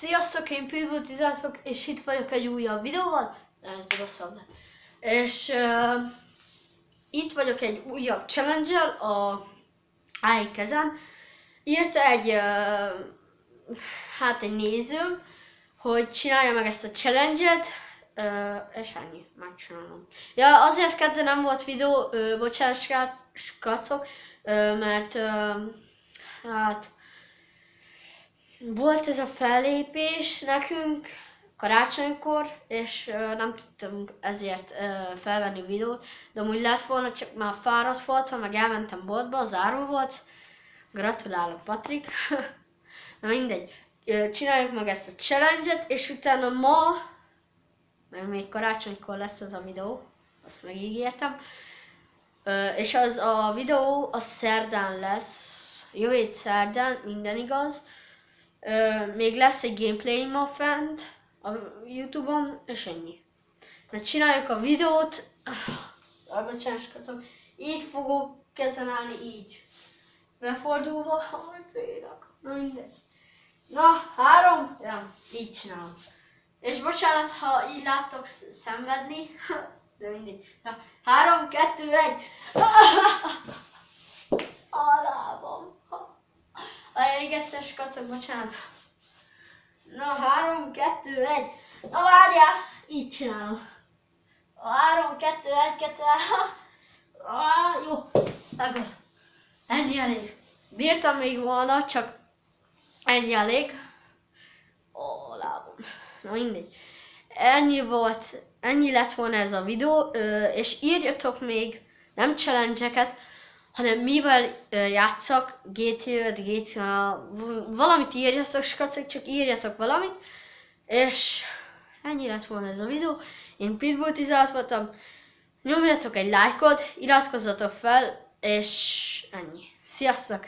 Sziasztok, én Pitbull 16 és itt vagyok egy újabb videóval. Ez rosszabb lett. És itt vagyok egy újabb challenge-el a AI kezen. Írta egy nézőm, hogy csinálja meg ezt a challenge-et, és ennyi, megcsinálom. Ja, azért kedden nem volt videó, bocsánat srácok, mert volt ez a fellépés nekünk karácsonykor, és nem tudtunk ezért felvenni videót, de amúgy lett volna, csak már fáradt voltam, meg elmentem boltba, záró volt. Gratulálok, Patrik. Na mindegy, csináljuk meg ezt a challenge-et, és utána ma, meg még karácsonykor lesz az a videó, azt megígértem, és az a videó az szerdán lesz, jövő hét szerdán, minden igaz. Még lesz egy gameplay ma fent a YouTube-on, és ennyi. Mert csináljuk a videót, bocsánat, így fogok kezen állni, így. Befordulva, hogy félek. Na mindegy. Na, 3, ja, így csinálom. És bocsánat, ha így láttok szenvedni, de mindegy. Na, 3, 2, 1. A lábam. Még egyszer skacok, bocsánat. Na, 3, 2, 1. Na várjál, így csinálom. 3, 2, 1, 2, 3. Jó, akkor ennyi elég. Bírtam még volna, csak ennyi elég. Ó, lábom. Na mindegy. Ennyi lett volna ez a videó, és írjatok még nem challenge-eket, hanem mivel játszak, GTA, valamit írjatok, skacok, csak írjatok valamit, és ennyi lett volna ez a videó. Én Pitbull 16 voltam, nyomjatok egy lájkot, iratkozzatok fel, és ennyi. Sziasztok!